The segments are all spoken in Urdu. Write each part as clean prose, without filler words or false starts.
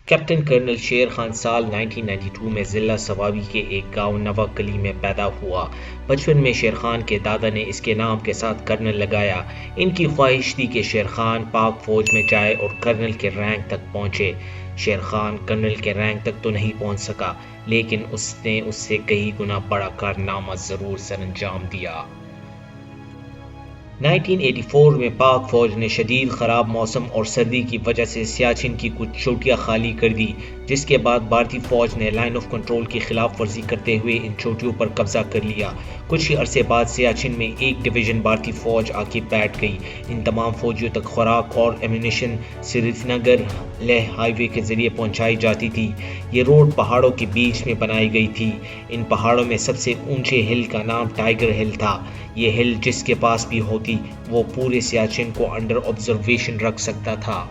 کیپٹن کرنل شیر خان سال 1992 میں ضلع سوابی کے ایک گاؤں نوا کلی میں پیدا ہوا۔ بچپن میں شیر خان کے دادا نے اس کے نام کے ساتھ کرنل لگایا۔ ان کی خواہش تھی کہ شیر خان پاک فوج میں جائے اور کرنل کے رینک تک پہنچے۔ شیر خان کرنل کے رینک تک تو نہیں پہنچ سکا، لیکن اس نے اس سے کئی گنا بڑا کارنامہ ضرور سر انجام دیا۔ 1984 میں پاک فوج نے شدید خراب موسم اور سردی کی وجہ سے سیاچن کی کچھ چوٹیاں خالی کر دی، جس کے بعد بھارتی فوج نے لائن آف کنٹرول کی خلاف ورزی کرتے ہوئے ان چوٹیوں پر قبضہ کر لیا۔ کچھ ہی عرصے بعد سیاچن میں ایک ڈویژن بھارتی فوج آ کے بیٹھ گئی۔ ان تمام فوجیوں تک خوراک اور ایمونیشن سری نگر لیہ ہائی وے کے ذریعے پہنچائی جاتی تھی۔ یہ روڈ پہاڑوں کے بیچ میں بنائی گئی تھی۔ ان پہاڑوں میں سب سے اونچے ہل کا نام ٹائیگر ہل تھا۔ یہ ہل جس کے پاس بھی ہوتی وہ پورے سیاچن کو انڈر آبزرویشن رکھ سکتا تھا۔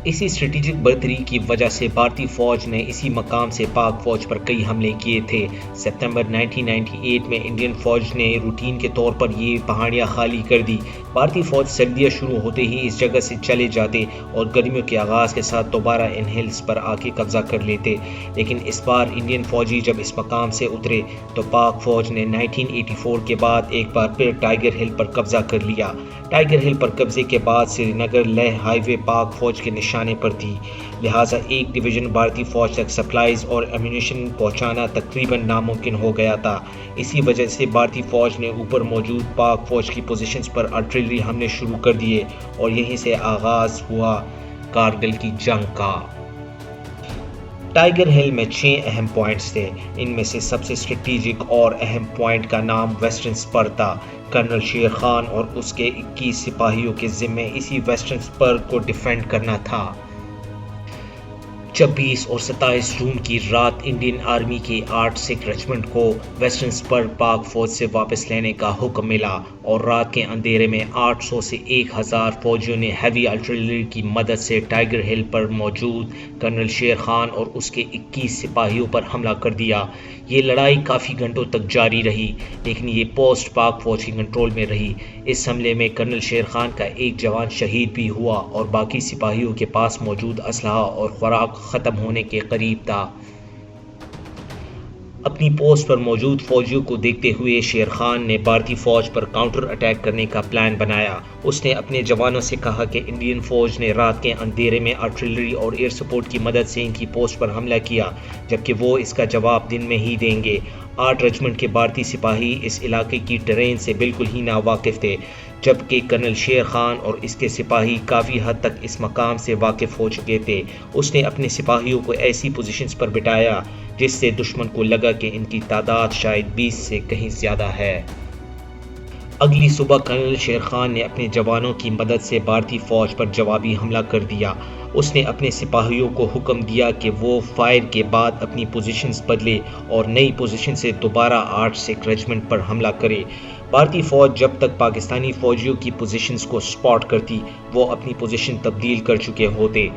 اسی اسٹریٹجک برتری کی وجہ سے بھارتی فوج نے اسی مقام سے پاک فوج پر کئی حملے کیے تھے۔ ستمبر 1998 میں انڈین فوج نے روٹین کے طور پر یہ پہاڑیاں خالی کر دی۔ بھارتی فوج سردیاں شروع ہوتے ہی اس جگہ سے چلے جاتے اور گرمیوں کے آغاز کے ساتھ دوبارہ ان ہلز پر آ کے قبضہ کر لیتے، لیکن اس بار انڈین فوجی جب اس مقام سے اترے تو پاک فوج نے 1984 کے بعد ایک بار پھر ٹائیگر ہل پر قبضہ کر لیا۔ ٹائیگر ہل پر قبضے کے بعد سری نگر لیہ ہائی وے پاک فوج کے نشانے پر تھی، لہٰذا ایک ڈویژن بھارتی فوج تک سپلائیز اور ایمونیشن پہنچانا تقریباً ناممکن ہو گیا تھا۔ اسی وجہ سے بھارتی فوج نے اوپر موجود پاک فوج کی پوزیشنز پر آرٹلری حملے شروع کر دیے اور یہیں سے آغاز ہوا کارگل کی جنگ کا۔ ٹائیگر ہل میں 6 اہم پوائنٹس تھے۔ ان میں سے سب سے اسٹریٹجک اور اہم پوائنٹ کا نام ویسٹرن سپر تھا۔ کرنل شیر خان اور اس کے 21 سپاہیوں کے ذمے اسی ویسٹرن سپر کو ڈیفینڈ کرنا تھا۔ 26 اور 27 جون کی رات انڈین آرمی کے 8 سکھ ریجمنٹ کو ویسٹرن سپر پاک فوج سے واپس لینے کا حکم ملا اور رات کے اندھیرے میں 800 سے 1000 فوجیوں نے ہیوی آرٹلری کی مدد سے ٹائیگر ہل پر موجود کرنل شیر خان اور اس کے 21 سپاہیوں پر حملہ کر دیا۔ یہ لڑائی کافی گھنٹوں تک جاری رہی، لیکن یہ پوسٹ پاک فوج کے کنٹرول میں رہی۔ اس حملے میں کرنل شیر خان کا ایک جوان شہید بھی ہوا اور باقی سپاہیوں کے پاس موجود اسلحہ اور خوراک ختم ہونے کے قریب تھا۔ اپنی پوسٹ پر موجود فوجیوں کو دیکھتے ہوئے شیر خان نے بھارتی فوج پر کاؤنٹر اٹیک کرنے کا پلان بنایا۔ اس نے اپنے جوانوں سے کہا کہ انڈین فوج نے رات کے اندھیرے میں آرٹلری اور ایئر سپورٹ کی مدد سے ان کی پوسٹ پر حملہ کیا، جبکہ وہ اس کا جواب دن میں ہی دیں گے۔ 8 ریجمنٹ کے بھارتی سپاہی اس علاقے کی ٹرین سے بالکل ہی ناواقف تھے، جبکہ کرنل شیر خان اور اس کے سپاہی کافی حد تک اس مقام سے واقف ہو چکے تھے۔ اس نے اپنے سپاہیوں کو ایسی پوزیشنز پر بٹھایا جس سے دشمن کو لگا کہ ان کی تعداد شاید 20 سے کہیں زیادہ ہے۔ اگلی صبح کرنل شیر خان نے اپنے جوانوں کی مدد سے بھارتی فوج پر جوابی حملہ کر دیا۔ اس نے اپنے سپاہیوں کو حکم دیا کہ وہ فائر کے بعد اپنی پوزیشنز بدلے اور نئی پوزیشن سے دوبارہ 8 سکھ ریجمنٹ پر حملہ کرے۔ بھارتی فوج جب تک پاکستانی فوجیوں کی پوزیشنز کو سپاٹ کرتی، وہ اپنی پوزیشن تبدیل کر چکے ہوتے۔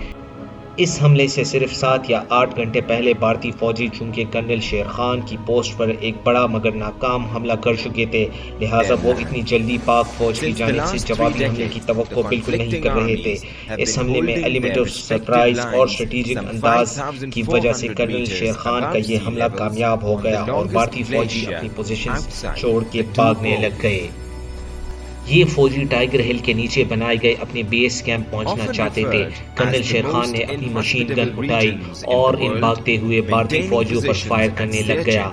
اس حملے سے صرف 7 یا 8 گھنٹے پہلے بھارتی فوجی چونکہ کرنل شیر خان کی پوسٹ پر ایک بڑا مگر ناکام حملہ کر چکے تھے، لہٰذا وہ اتنی جلدی پاک فوج کی جانب سے جوابی حملے کی توقع بالکل نہیں کر رہے تھے۔ اس حملے میں ایلیمنٹ آف سرپرائز اور اسٹریٹجک انداز کی وجہ سے کرنل شیر خان کا یہ حملہ کامیاب ہو گیا اور بھارتی فوجی اپنی پوزیشنز چھوڑ کے بھاگنے لگ گئے۔ یہ فوجی ٹائیگر ہل کے نیچے بنائے گئے اپنے بیس کیمپ پہنچنا چاہتے تھے۔ کرنل شیر خان نے اپنی مشین گن اٹھائی اور ان بھاگتے ہوئے بھارتی فوجیوں پر فائر کرنے لگ گیا۔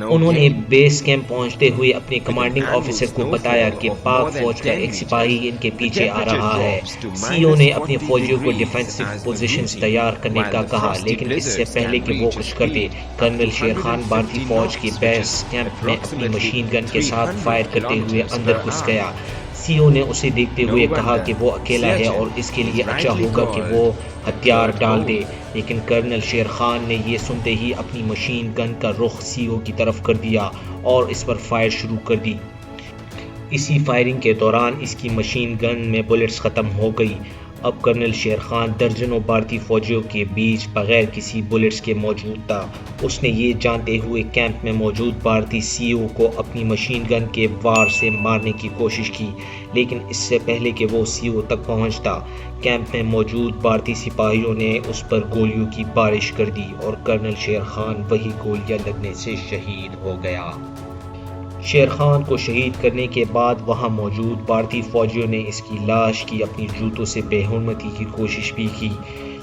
انہوں نے بیس کیمپ پہنچتے ہوئے اپنے کمانڈنگ آفیسر کو بتایا کہ پاک فوج کا ایک سپاہی ان کے پیچھے آ رہا ہے۔ سی او نے اپنے فوجیوں کو ڈیفینسو پوزیشنز تیار کرنے کا کہا، لیکن اس سے پہلے کہ وہ کچھ کرتے، کرنل شیر خان بھارتی فوج کے بیس کیمپ میں اپنی مشین گن کے ساتھ فائر کرتے ہوئے اندر گھس گیا۔ سی او نے اسے دیکھتے ہوئے کہا کہ وہ اکیلا ہے اور اس کے لیے اچھا ہوگا کہ وہ ہتھیار ڈال دے، لیکن کرنل شیر خان نے یہ سنتے ہی اپنی مشین گن کا رخ سی او کی طرف کر دیا اور اس پر فائر شروع کر دی۔ اسی فائرنگ کے دوران اس کی مشین گن میں بلٹس ختم ہو گئی۔ اب کرنل شیر خان درجنوں بھارتی فوجیوں کے بیچ بغیر کسی بلٹس کے موجود تھا۔ اس نے یہ جانتے ہوئے کیمپ میں موجود بھارتی سی او کو اپنی مشین گن کے وار سے مارنے کی کوشش کی، لیکن اس سے پہلے کہ وہ CO تک پہنچتا، کیمپ میں موجود بھارتی سپاہیوں نے اس پر گولیوں کی بارش کر دی اور کرنل شیر خان وہی گولیاں لگنے سے شہید ہو گیا۔ شیر خان کو شہید کرنے کے بعد وہاں موجود بھارتی فوجیوں نے اس کی لاش کی اپنی جوتوں سے بے حرمتی کی کوشش بھی کی،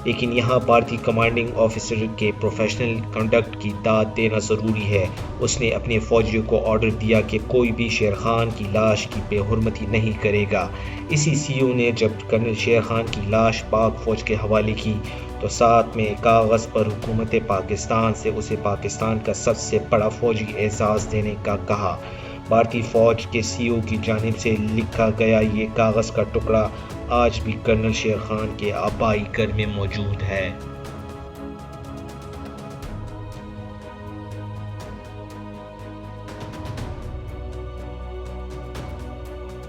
لیکن یہاں بھارتی کمانڈنگ آفیسر کے پروفیشنل کنڈکٹ کی داد دینا ضروری ہے۔ اس نے اپنے فوجیوں کو آرڈر دیا کہ کوئی بھی شیر خان کی لاش کی بے حرمتی نہیں کرے گا۔ اسی CO نے جب کرنل شیر خان کی لاش پاک فوج کے حوالے کی تو ساتھ میں کاغذ پر حکومت پاکستان سے اسے پاکستان کا سب سے بڑا فوجی اعزاز دینے کا کہا۔ بھارتی فوج کے CO کی جانب سے لکھا گیا یہ کاغذ کا ٹکڑا آج بھی کرنل شیر خان کے آبائی گھر میں موجود ہے۔